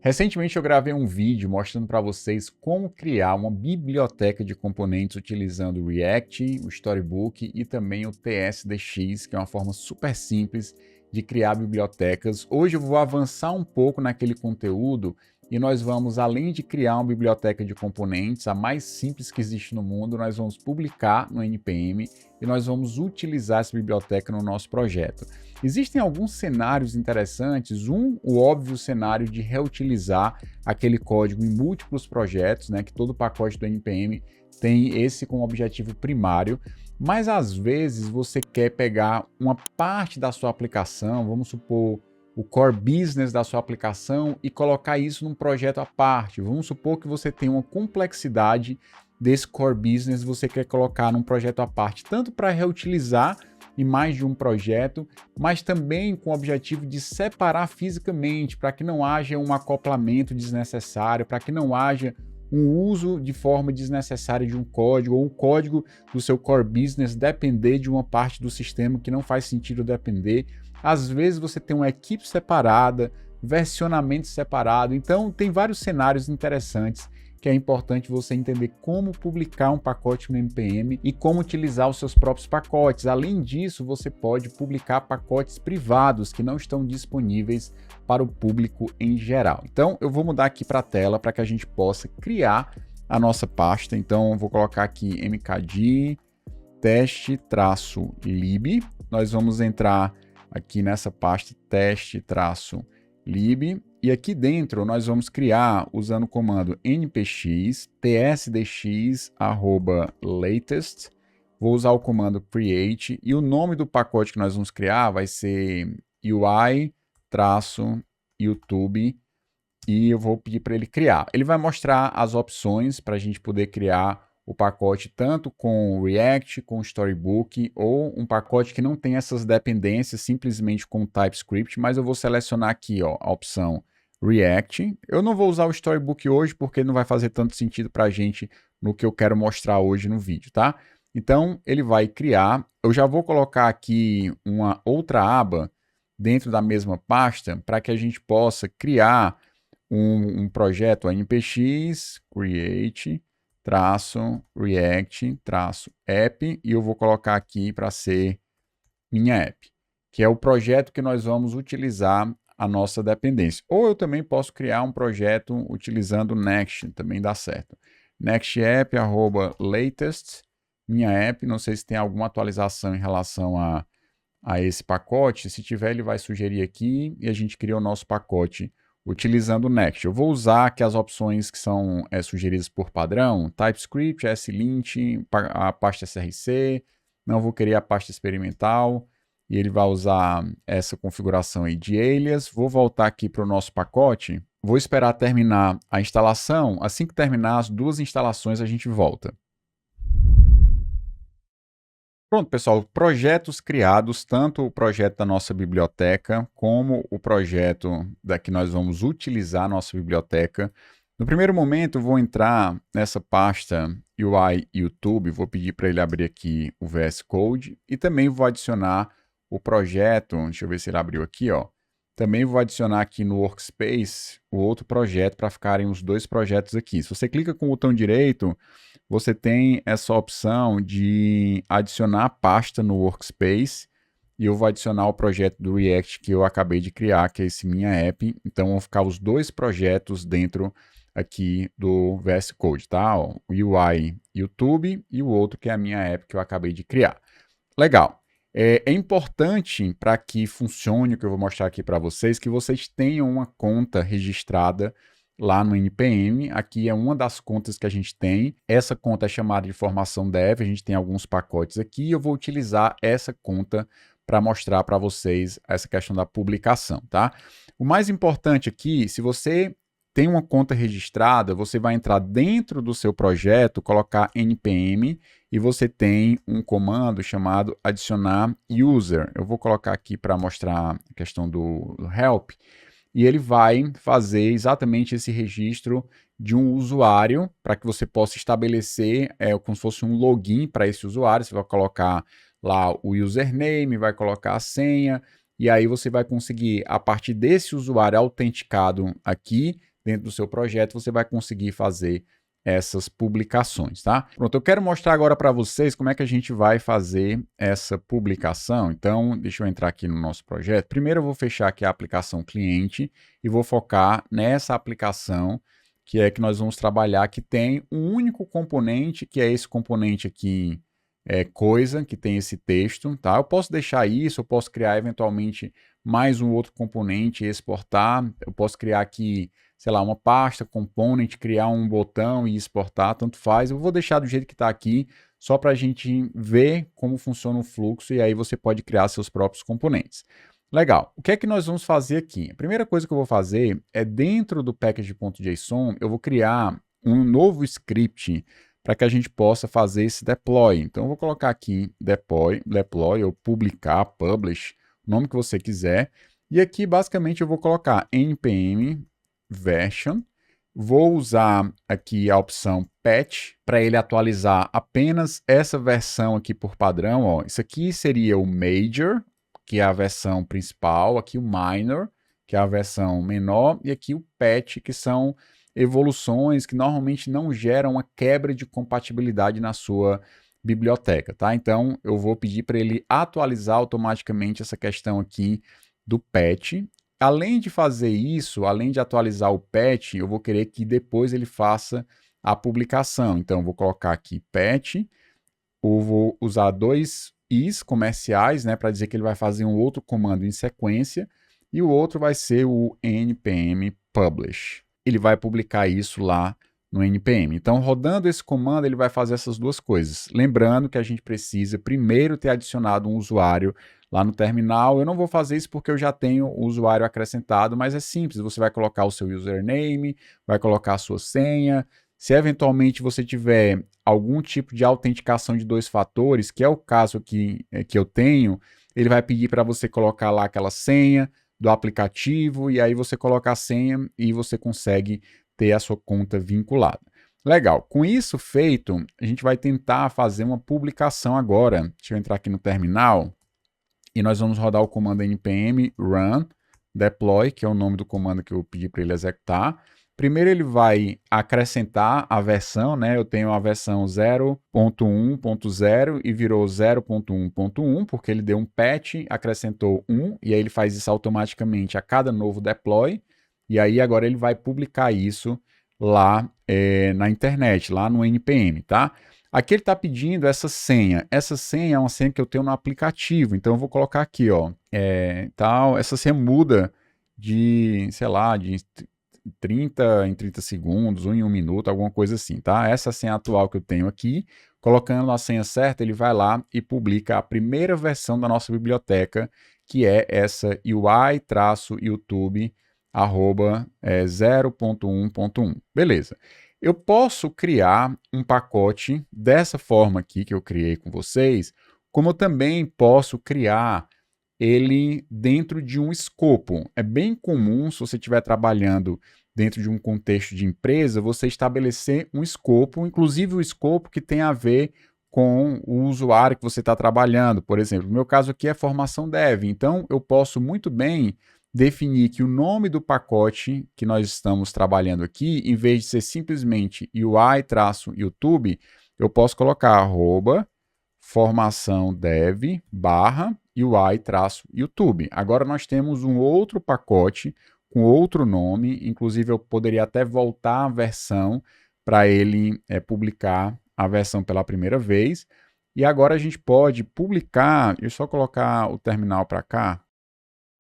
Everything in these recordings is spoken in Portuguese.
Recentemente eu gravei um vídeo mostrando para vocês como criar uma biblioteca de componentes utilizando o React, o Storybook e também o TSDX, que é uma forma super simples de criar bibliotecas. Hoje eu vou avançar um pouco naquele conteúdo e nós vamos, além de criar uma biblioteca de componentes, a mais simples que existe no mundo, nós vamos publicar no NPM e nós vamos utilizar essa biblioteca no nosso projeto. Existem alguns cenários interessantes, o óbvio cenário de reutilizar aquele código em múltiplos projetos, né, que todo pacote do NPM tem esse como objetivo primário, mas às vezes você quer pegar uma parte da sua aplicação, vamos supor, o core business da sua aplicação e colocar isso num projeto à parte. Vamos supor que você tem uma complexidade desse core business, você quer colocar num projeto à parte, tanto para reutilizar em mais de um projeto, mas também com o objetivo de separar fisicamente, para que não haja um acoplamento desnecessário, para que não haja um uso de forma desnecessária de um código, ou o código do seu core business depender de uma parte do sistema que não faz sentido depender. Às vezes você tem uma equipe separada, versionamento separado, então tem vários cenários interessantes que é importante você entender como publicar um pacote no NPM e como utilizar os seus próprios pacotes. Além disso, você pode publicar pacotes privados que não estão disponíveis para o público em geral. Então, eu vou mudar aqui para a tela para que a gente possa criar a nossa pasta. Então, eu vou colocar aqui mkdir teste-lib. Nós vamos entrar aqui nessa pasta teste-lib. E aqui dentro nós vamos criar usando o comando npx tsdx@latest. Vou usar o comando create e o nome do pacote que nós vamos criar vai ser UI-YouTube e eu vou pedir para ele criar. Ele vai mostrar as opções para a gente poder criar o pacote tanto com React, com Storybook, ou um pacote que não tem essas dependências, simplesmente com TypeScript, mas eu vou selecionar aqui ó, a opção React. Eu não vou usar o Storybook hoje, porque não vai fazer tanto sentido para a gente no que eu quero mostrar hoje no vídeo, tá? Então, ele vai criar, eu já vou colocar aqui uma outra aba dentro da mesma pasta, para que a gente possa criar um projeto npx create -react-app e eu vou colocar aqui para ser minha app, que é o projeto que nós vamos utilizar a nossa dependência. Ou eu também posso criar um projeto utilizando Next, também dá certo. nextapp@latest, minha app, não sei se tem alguma atualização em relação a esse pacote, se tiver ele vai sugerir aqui e a gente cria o nosso pacote utilizando o Next. Eu vou usar aqui as opções que são sugeridas por padrão, TypeScript, SLint, a pasta src, não vou querer a pasta experimental, e ele vai usar essa configuração aí de alias. Vou voltar aqui para o nosso pacote, vou esperar terminar a instalação, assim que terminar as duas instalações a gente volta. Pronto, pessoal, projetos criados, tanto o projeto da nossa biblioteca, como o projeto da que nós vamos utilizar a nossa biblioteca. No primeiro momento, vou entrar nessa pasta UI YouTube, vou pedir para ele abrir aqui o VS Code e também vou adicionar o projeto, deixa eu ver se ele abriu aqui, ó. Também vou adicionar aqui no Workspace o outro projeto para ficarem os dois projetos aqui. Se você clica com o botão direito, você tem essa opção de adicionar a pasta no Workspace e eu vou adicionar o projeto do React que eu acabei de criar, que é esse minha app. Então vão ficar os dois projetos dentro aqui do VS Code, tá? Ó, o UI YouTube e o outro que é a minha app que eu acabei de criar. Legal. É importante para que funcione o que eu vou mostrar aqui para vocês, que vocês tenham uma conta registrada lá no NPM. Aqui é uma das contas que a gente tem. Essa conta é chamada de formação dev, a gente tem alguns pacotes aqui e eu vou utilizar essa conta para mostrar para vocês essa questão da publicação, tá? O mais importante aqui, se você tem uma conta registrada, você vai entrar dentro do seu projeto, colocar npm e você tem um comando chamado adicionar user. Eu vou colocar aqui para mostrar a questão do help e ele vai fazer exatamente esse registro de um usuário para que você possa estabelecer como se fosse um login para esse usuário. Você vai colocar lá o username, vai colocar a senha e aí você vai conseguir, a partir desse usuário autenticado aqui, dentro do seu projeto, você vai conseguir fazer essas publicações, tá? Pronto, eu quero mostrar agora para vocês como é que a gente vai fazer essa publicação. Então, deixa eu entrar aqui no nosso projeto. Primeiro eu vou fechar aqui a aplicação cliente e vou focar nessa aplicação que é que nós vamos trabalhar, que tem um único componente, que é esse componente aqui, coisa, que tem esse texto, tá? Eu posso deixar isso, eu posso criar eventualmente mais um outro componente e exportar, eu posso criar aqui, sei lá, uma pasta, component, criar um botão e exportar, tanto faz. Eu vou deixar do jeito que está aqui, só para a gente ver como funciona o fluxo e aí você pode criar seus próprios componentes. Legal, o que é que nós vamos fazer aqui? A primeira coisa que eu vou fazer é dentro do package.json, eu vou criar um novo script para que a gente possa fazer esse deploy. Então eu vou colocar aqui deploy ou publicar, publish, o nome que você quiser. E aqui basicamente eu vou colocar npm version, vou usar aqui a opção patch para ele atualizar apenas essa versão aqui por padrão. Ó. Isso aqui seria o major, que é a versão principal, aqui o minor, que é a versão menor, e aqui o patch, que são evoluções que normalmente não geram uma quebra de compatibilidade na sua biblioteca, tá? Então, eu vou pedir para ele atualizar automaticamente essa questão aqui do patch. Além de fazer isso, além de atualizar o patch, eu vou querer que depois ele faça a publicação. Então, eu vou colocar aqui patch, eu vou usar dois is comerciais, né, para dizer que ele vai fazer um outro comando em sequência, e o outro vai ser o npm publish. Ele vai publicar isso lá no npm. Então, rodando esse comando, ele vai fazer essas duas coisas. Lembrando que a gente precisa primeiro ter adicionado um usuário lá no terminal. Eu não vou fazer isso porque eu já tenho o usuário acrescentado, mas é simples. Você vai colocar o seu username, vai colocar a sua senha. Se eventualmente você tiver algum tipo de autenticação de dois fatores, que é o caso que eu tenho, ele vai pedir para você colocar lá aquela senha do aplicativo, e aí você coloca a senha e você consegue ter a sua conta vinculada. Legal, com isso feito, a gente vai tentar fazer uma publicação agora. Deixa eu entrar aqui no terminal e nós vamos rodar o comando npm run deploy, que é o nome do comando que eu pedi para ele executar. Primeiro ele vai acrescentar a versão, né? Eu tenho a versão 0.1.0 e virou 0.1.1, porque ele deu um patch, acrescentou 1, e aí ele faz isso automaticamente a cada novo deploy, e aí agora ele vai publicar isso lá na internet, lá no npm, tá? Aqui ele está pedindo essa senha. Essa senha é uma senha que eu tenho no aplicativo, então eu vou colocar aqui, ó, essa senha muda de, sei lá, de 30 em 30 segundos, ou em 1 minuto, alguma coisa assim, tá? Essa senha atual que eu tenho aqui, colocando a senha certa, ele vai lá e publica a primeira versão da nossa biblioteca, que é essa UI-youtube 0.1.1. Beleza. Eu posso criar um pacote dessa forma aqui que eu criei com vocês, como eu também posso criar ele dentro de um escopo. É bem comum, se você estiver trabalhando dentro de um contexto de empresa, você estabelecer um escopo, inclusive o escopo que tem a ver com o usuário que você está trabalhando. Por exemplo, no meu caso aqui é formação dev, então eu posso muito bem definir que o nome do pacote que nós estamos trabalhando aqui, em vez de ser simplesmente UI-YouTube, eu posso colocar @formação dev UI-YouTube. Agora nós temos um outro pacote com outro nome, inclusive eu poderia até voltar a versão para ele publicar a versão pela primeira vez. E agora a gente pode publicar, deixa eu só colocar o terminal para cá,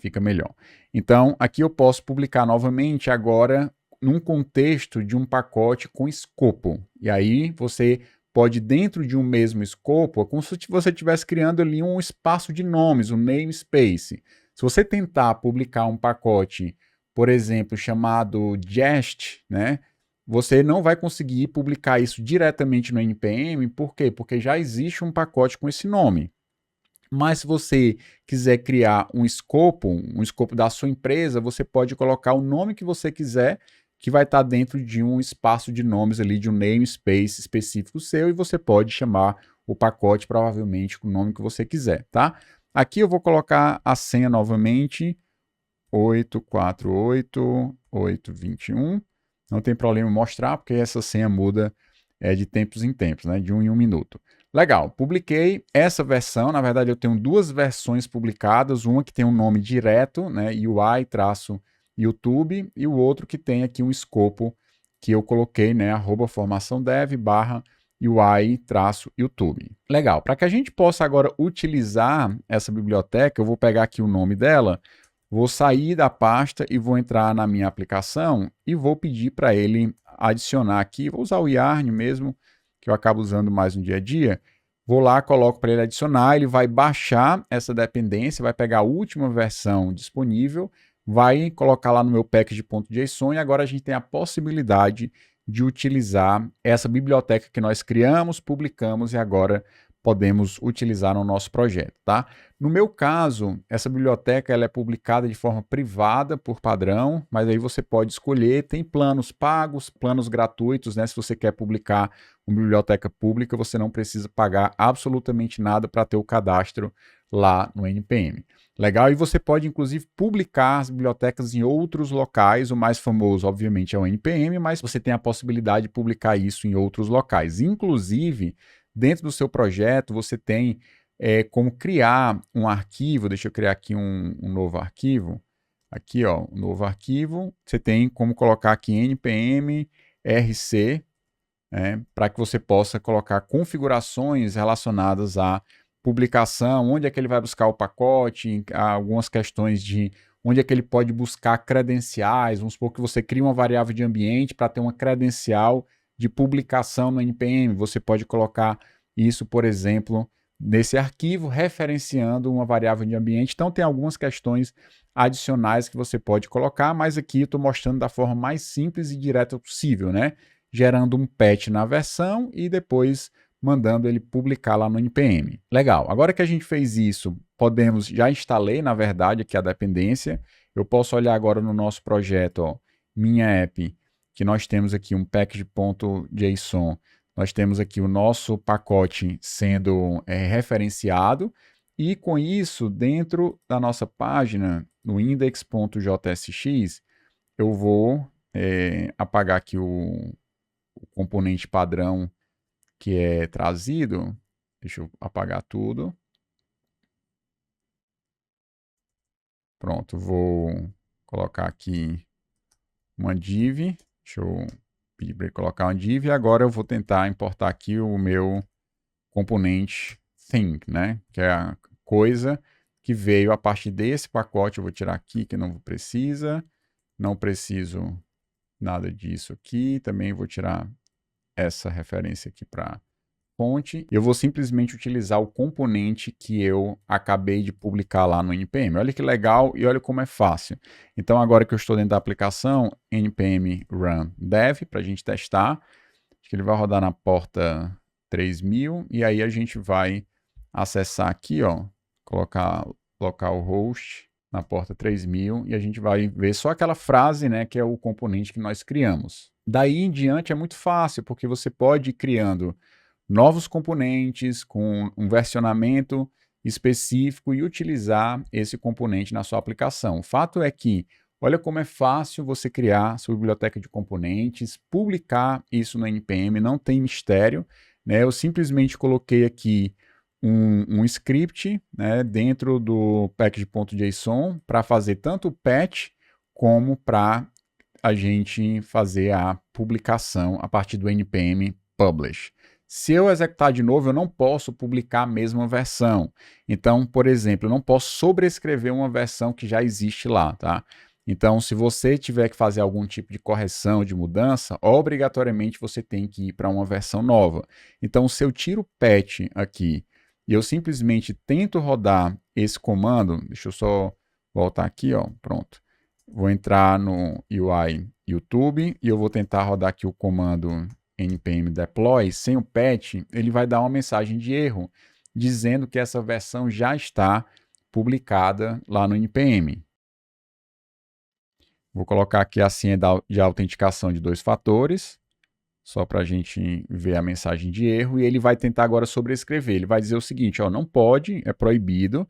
fica melhor. Então aqui eu posso publicar novamente agora num contexto de um pacote com escopo. E aí você pode, dentro de um mesmo escopo, é como se você estivesse criando ali um espaço de nomes, um namespace. Se você tentar publicar um pacote, por exemplo, chamado Jest, né, você não vai conseguir publicar isso diretamente no npm. Por quê? Porque já existe um pacote com esse nome. Mas se você quiser criar um escopo da sua empresa, você pode colocar o nome que você quiser, que vai estar dentro de um espaço de nomes ali, de um namespace específico seu, e você pode chamar o pacote provavelmente com o nome que você quiser, tá? Aqui eu vou colocar a senha novamente, 848-821, Não tem problema mostrar, porque essa senha muda de tempos em tempos, né? De 1 em 1 minuto. Legal, publiquei essa versão. Na verdade, eu tenho duas versões publicadas. Uma que tem um nome direto, né? UI-YouTube, e o outro que tem aqui um escopo que eu coloquei, né? @formaçãodev/UI-YouTube. Legal, para que a gente possa agora utilizar essa biblioteca, eu vou pegar aqui o nome dela, vou sair da pasta e vou entrar na minha aplicação e vou pedir para ele adicionar aqui, vou usar o Yarn mesmo, que eu acabo usando mais no dia a dia. Vou lá, coloco para ele adicionar, ele vai baixar essa dependência, vai pegar a última versão disponível, vai colocar lá no meu package.json e agora a gente tem a possibilidade de utilizar essa biblioteca que nós criamos, publicamos e agora podemos utilizar no nosso projeto, tá? No meu caso, essa biblioteca ela é publicada de forma privada por padrão, mas aí você pode escolher, tem planos pagos, planos gratuitos, né? Se você quer publicar uma biblioteca pública, você não precisa pagar absolutamente nada para ter o cadastro lá no NPM. Legal? E você pode, inclusive, publicar as bibliotecas em outros locais. O mais famoso, obviamente, é o NPM, mas você tem a possibilidade de publicar isso em outros locais. Inclusive, dentro do seu projeto, você tem como criar um arquivo. Deixa eu criar aqui um novo arquivo. Aqui, ó, um novo arquivo. Você tem como colocar aqui npm rc, para que você possa colocar configurações relacionadas à publicação, onde é que ele vai buscar o pacote, algumas questões de onde é que ele pode buscar credenciais. Vamos supor que você cria uma variável de ambiente para ter uma credencial de publicação no NPM. Você pode colocar isso, por exemplo, nesse arquivo, referenciando uma variável de ambiente. Então, tem algumas questões adicionais que você pode colocar, mas aqui eu estou mostrando da forma mais simples e direta possível, né? Gerando um patch na versão e depois mandando ele publicar lá no NPM. Legal, agora que a gente fez isso, já instalei, na verdade, aqui a dependência. Eu posso olhar agora no nosso projeto, ó, minha app, que nós temos aqui um package.json, nós temos aqui o nosso pacote sendo referenciado, e com isso, dentro da nossa página, no index.jsx, eu vou apagar aqui o componente padrão que é trazido. Deixa eu apagar tudo. Pronto, vou colocar aqui uma div. Deixa eu pedir para ele colocar uma div. E agora eu vou tentar importar aqui o meu componente thing, né? Que é a coisa que veio a partir desse pacote. Eu vou tirar aqui que não precisa. Não preciso nada disso aqui. Também vou tirar essa referência aqui para fonte. Eu vou simplesmente utilizar o componente que eu acabei de publicar lá no NPM. Olha que legal e olha como é fácil. Então, agora que eu estou dentro da aplicação, npm run dev, para a gente testar. Acho que ele vai rodar na porta 3000 e aí a gente vai acessar aqui, ó, colocar localhost na porta 3000 e a gente vai ver só aquela frase, né, que é o componente que nós criamos. Daí em diante é muito fácil, porque você pode ir criando novos componentes com um versionamento específico e utilizar esse componente na sua aplicação. O fato é que, olha como é fácil você criar sua biblioteca de componentes, publicar isso no NPM, não tem mistério, né? Eu simplesmente coloquei aqui um script, né, dentro do package.json para fazer tanto o patch como para a gente fazer a publicação a partir do npm publish. Se eu executar de novo, eu não posso publicar a mesma versão. Então, por exemplo, eu não posso sobrescrever uma versão que já existe lá, tá? Então, se você tiver que fazer algum tipo de correção, de mudança, obrigatoriamente você tem que ir para uma versão nova. Então, se eu tiro o patch aqui e eu simplesmente tento rodar esse comando, deixa eu só voltar aqui, ó, pronto. Vou entrar no UI YouTube e eu vou tentar rodar aqui o comando npm deploy sem o patch, ele vai dar uma mensagem de erro dizendo que essa versão já está publicada lá no npm. Vou colocar aqui a senha de autenticação de 2 fatores, só para a gente ver a mensagem de erro, e ele vai tentar agora sobrescrever. Ele vai dizer o seguinte, ó, não pode, é proibido,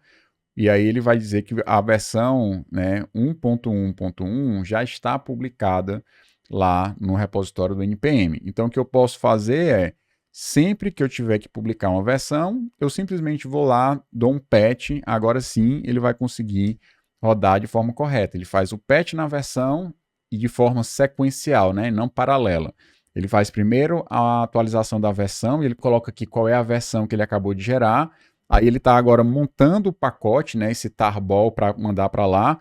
e aí ele vai dizer que a versão, né, 1.1.1 já está publicada lá no repositório do NPM. Então, o que eu posso fazer é, sempre que eu tiver que publicar uma versão, eu simplesmente vou lá, dou um patch, agora sim ele vai conseguir rodar de forma correta. Ele faz o patch na versão e de forma sequencial, né, não paralela. Ele faz primeiro a atualização da versão, e ele coloca aqui qual é a versão que ele acabou de gerar. Aí ele está agora montando o pacote, né, esse tarball para mandar para lá,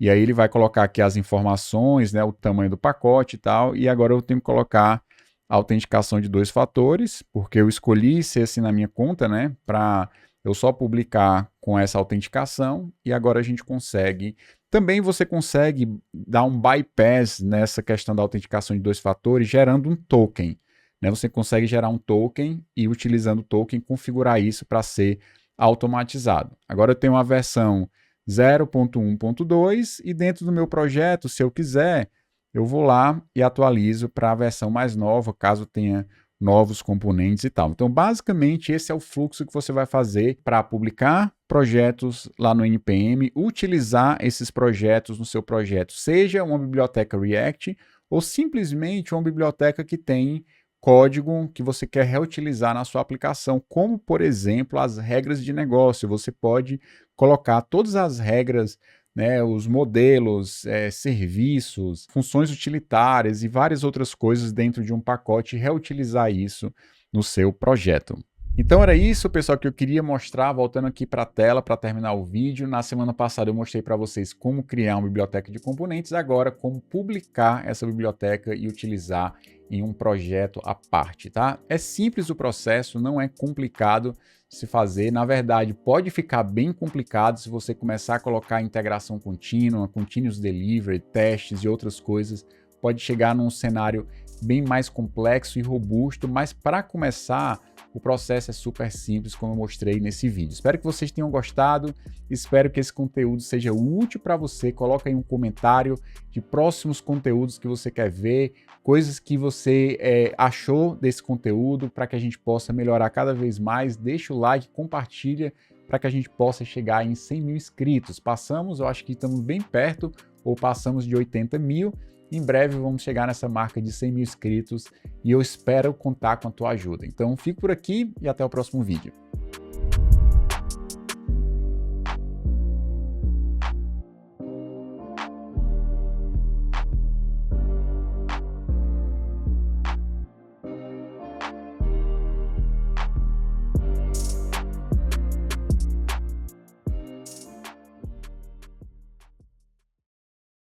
e aí ele vai colocar aqui as informações, né, o tamanho do pacote e tal, e agora eu tenho que colocar a autenticação de 2 fatores, porque eu escolhi ser assim na minha conta, né, para eu só publicar com essa autenticação, e agora a gente consegue. Também você consegue dar um bypass nessa questão da autenticação de 2 fatores, gerando um token. Né? Você consegue gerar um token e, utilizando o token, configurar isso para ser automatizado. Agora eu tenho uma versão 0.1.2 e dentro do meu projeto, se eu quiser, eu vou lá e atualizo para a versão mais nova, caso tenha novos componentes e tal. Então, basicamente, esse é o fluxo que você vai fazer para publicar projetos lá no NPM, utilizar esses projetos no seu projeto, seja uma biblioteca React ou simplesmente uma biblioteca que tem código que você quer reutilizar na sua aplicação, como, por exemplo, as regras de negócio. Você pode colocar todas as regras, né, os modelos, serviços, funções utilitárias e várias outras coisas dentro de um pacote e reutilizar isso no seu projeto. Então era isso, pessoal, que eu queria mostrar, voltando aqui para a tela para terminar o vídeo. Na semana passada eu mostrei para vocês como criar uma biblioteca de componentes, agora como publicar essa biblioteca e utilizar em um projeto à parte, tá? É simples o processo, não é complicado se fazer. Na verdade, pode ficar bem complicado se você começar a colocar integração contínua, continuous delivery, testes e outras coisas. Pode chegar num cenário bem mais complexo e robusto, mas para começar, o processo é super simples, como eu mostrei nesse vídeo. Espero que vocês tenham gostado, espero que esse conteúdo seja útil para você. Coloca aí um comentário de próximos conteúdos que você quer ver, coisas que você achou desse conteúdo, para que a gente possa melhorar cada vez mais. Deixa o like, compartilha, para que a gente possa chegar em 100 mil inscritos. Passamos, eu acho que estamos bem perto, ou passamos de 80 mil. Em breve vamos chegar nessa marca de 100 mil inscritos e eu espero contar com a tua ajuda. Então fico por aqui e até o próximo vídeo.